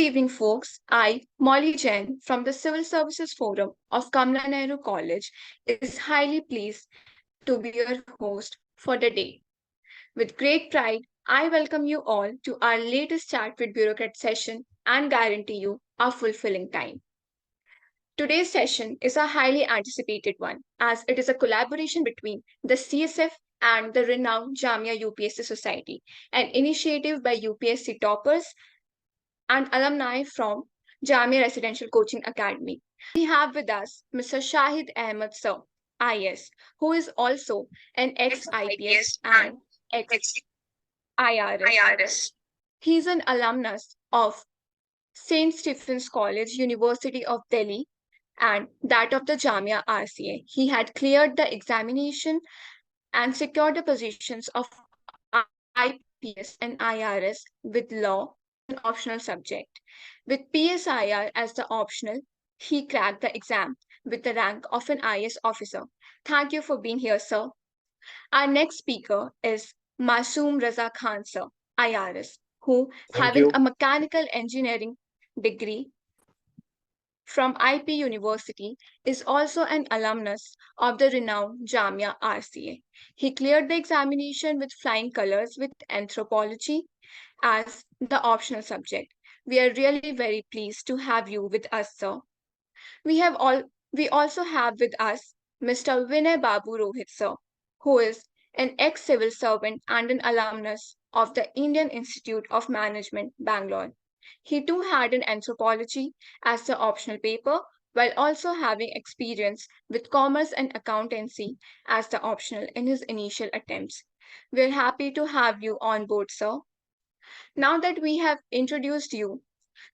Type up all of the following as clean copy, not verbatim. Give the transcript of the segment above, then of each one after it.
evening, folks. I, Molly Jain, from the Civil Services Forum of Kamla Nehru College, is highly pleased to be your host for the day. With great pride, I welcome you all to our latest Chat with Bureaucrat session and guarantee you a fulfilling time. Today's session is a highly anticipated one as it is a collaboration between the CSF and the renowned Jamia UPSC Society, an initiative by UPSC toppers and alumni from Jamia Residential Coaching Academy. We have with us Mr. Shahid Ahmed Sir, IAS, who is also an ex IPS and ex IRS. He is an alumnus of St. Stephen's College, University of Delhi, and that of the Jamia RCA. He had cleared the examination and secured the positions of IPS and IRS with law an optional subject. With PSIR as the optional, he cracked the exam with the rank of an IS officer. Thank you for being here, sir. Our next speaker is Masoom Raza Khan, sir, IRS, who, Thank having you. a mechanical engineering degree from IP University, is also an alumnus of the renowned Jamia RCA. He cleared the examination with flying colors with anthropology as the optional subject. We are really very pleased to have you with us, sir. We also have with us Mr. Vinay Babu Rohit, sir, who is an ex-civil servant and an alumnus of the Indian Institute of Management, Bangalore. He too had an anthropology as the optional paper, while also having experience with commerce and accountancy as the optional in his initial attempts. We're happy to have you on board, sir. Now that we have introduced you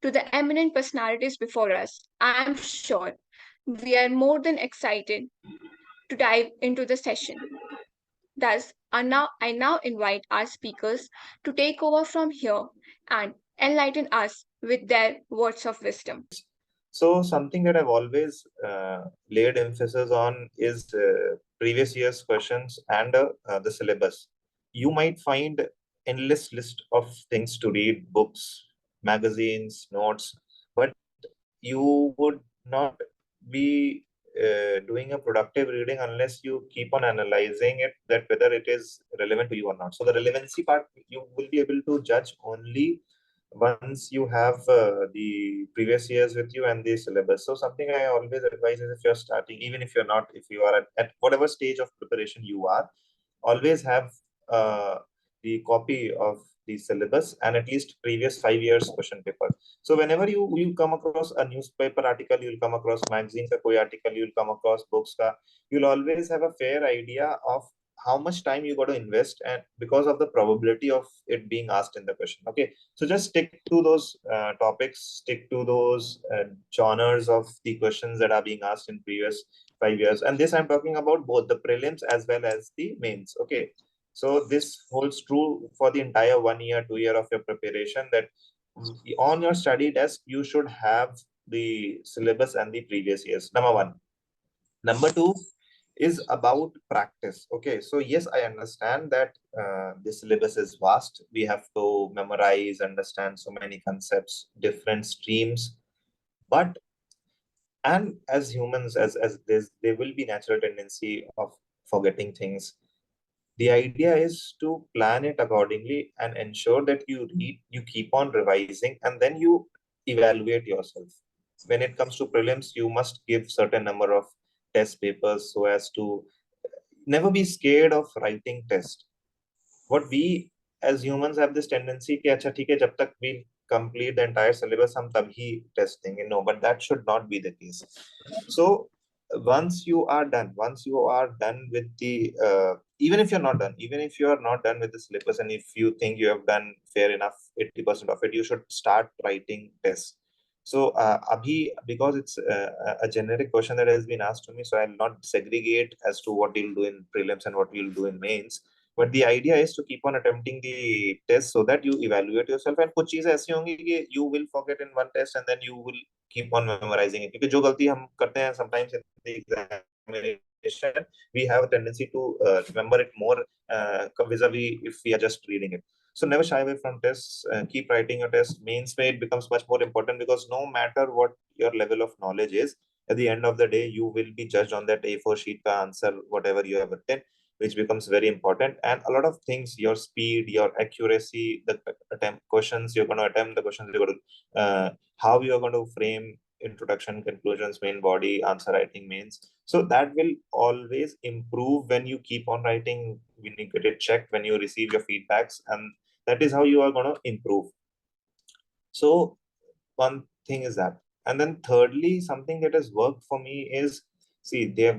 to the eminent personalities before us, I am sure we are more than excited to dive into the session. Thus, I now invite our speakers to take over from here and enlighten us with their words of wisdom. So something that I've always laid emphasis on is previous year's questions and the syllabus. You might find endless list of things to read, books, magazines, notes, but you would not be doing a productive reading unless you keep on analyzing it, that whether it is relevant to you or not. So the relevancy part, you will be able to judge only once you have the previous years with you and the syllabus. So something I always advise is, if you're starting, even if you're not, if you are at whatever stage of preparation you are, always have the copy of the syllabus and at least previous 5 years question paper. So whenever you come across a newspaper article, you'll come across magazines ka koi article, you'll come across books ka, you'll always have a fair idea of how much time you got to invest, and because of the probability of it being asked in the question. Okay, so just stick to those topics, stick to those genres of the questions that are being asked in previous 5 years. And this I'm talking about both the prelims as well as the mains. Okay, so this holds true for the entire 1 year, 2 year of your preparation, that on your study desk you should have the syllabus and the previous years. Number one. Number two is about practice. Okay, so yes, I understand that the syllabus is vast. We have to memorize, understand so many concepts, different streams, but and as humans, as there will be natural tendency of forgetting things. The idea is to plan it accordingly and ensure that you read, you keep on revising, and then you evaluate yourself. When it comes to prelims, you must give certain number of test papers so as to never be scared of writing test. What we as humans have this tendency कि अच्छा ठीक है, जब तक we complete the entire syllabus हम तभी test देंगे. No, but that should not be the case. So once you are done with the even if you're not done, even if you are not done with the syllabus, and if you think you have done fair enough 80% of it, you should start writing tests. So abhi, because it's a generic question that has been asked to me, so I'll not segregate as to what you'll do in prelims and what you'll do in mains. But the idea is to keep on attempting the test so that you evaluate yourself. And कुछ चीजें ऐसी होंगी कि you will forget in one test and then you will keep on memorizing it. क्योंकि जो गलती हम करते हैं sometimes in the examination, we have a tendency to remember it more vis-a-vis if we are just reading it. So never shy away from tests. Keep writing your test. Mains way it becomes much more important, because no matter what your level of knowledge is, at the end of the day, you will be judged on that A4 sheet ka answer, whatever you have written, which becomes very important. And a lot of things, your speed, your accuracy, the attempt questions you're going to attempt, the questions you're going to, how you're going to frame introduction, conclusions, main body, answer writing, mains. So that will always improve when you keep on writing, when you get it checked, when you receive your feedbacks, and that is how you are going to improve. So one thing is that. And then thirdly, something that has worked for me is, see, there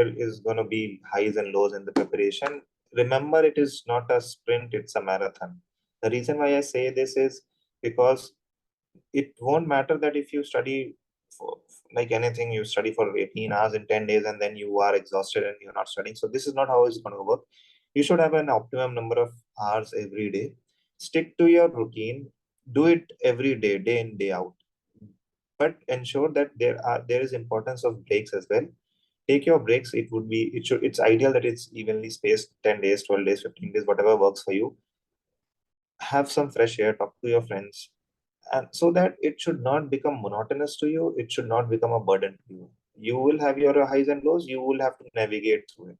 is going to be highs and lows in the preparation. Remember, it is not a sprint, it's a marathon. The reason why I say this is because it won't matter that if you study for, like anything, you study for 18 hours in 10 days and then you are exhausted and you're not studying. So this is not how it's going to work. You should have an optimum number of hours every day. Stick to your routine. Do it every day, day in, day out. But ensure that there is importance of breaks as well. Take your breaks. It's ideal that it's evenly spaced, 10 days, 12 days, 15 days, whatever works for you. Have some fresh air, talk to your friends, and so that it should not become monotonous to you, it should not become a burden to you. You will have your highs and lows, you will have to navigate through it,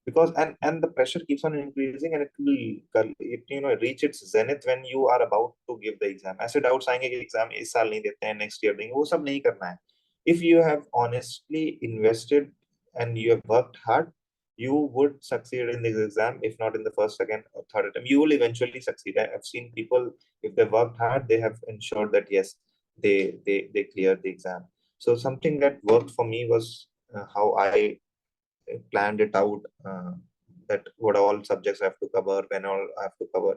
because and the pressure keeps on increasing, and it reach its zenith when you are about to give the exam. ऐसे doubts आएंगे कि exam इस साल नहीं देते हैं, next year देंगे, वो सब नहीं करना है. If you have honestly invested and you have worked hard, you would succeed in this exam. If not in the first, second, or third attempt, you will eventually succeed. I've seen people, if they worked hard, they have ensured that yes, they cleared the exam. So something that worked for me was how I planned it out, that what all subjects I have to cover, when all I have to cover.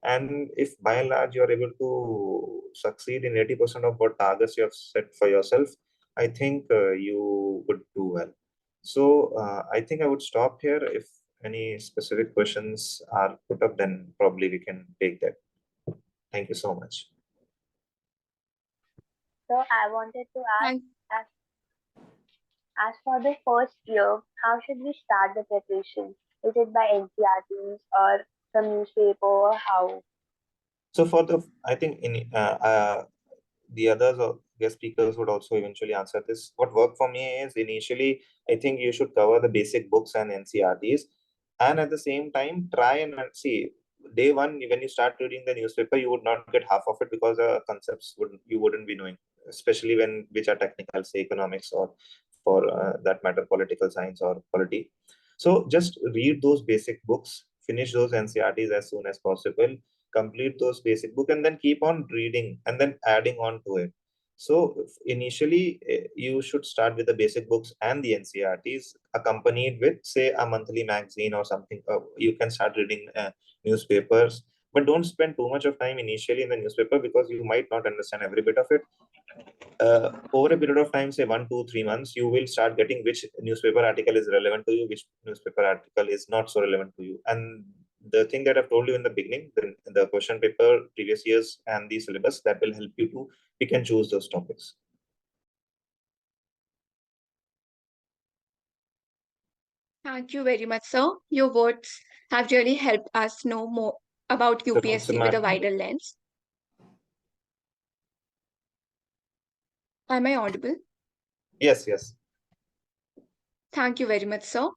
And if by and large you're able to succeed in 80% of what targets you have set for yourself, I think you would do well. So I think I would stop here. If any specific questions are put up, then probably we can take that. Thank you so much. So I wanted to ask, Thank, as for the first year, how should we start the preparation? Is it by NCRTs or some newspaper or how? So for the, I think the others or guest speakers would also eventually answer this. What worked for me is, initially, I think you should cover the basic books and NCRTs, and at the same time, try and see. Day one, when you start reading the newspaper, you would not get half of it, because the concepts wouldn't be knowing, especially when which are technical, say economics, or for that matter, political science or polity. So just read those basic books, finish those NCRTs as soon as possible, complete those basic book, and then keep on reading and then adding on to it. So initially, you should start with the basic books and the NCRTs, accompanied with, say, a monthly magazine or something. You can start reading newspapers, but don't spend too much of time initially in the newspaper, because you might not understand every bit of it. Over a period of time, say 1, 2, 3 months, you will start getting which newspaper article is relevant to you, which newspaper article is not so relevant to you. And the thing that I've told you in the beginning, the question paper, previous years, and the syllabus, that will help you to pick and choose those topics. thank you very much, sir. Your words have really helped us know more about So what's the UPSC with a matter? wider lens. Am I audible? Yes, yes. Thank you very much, sir.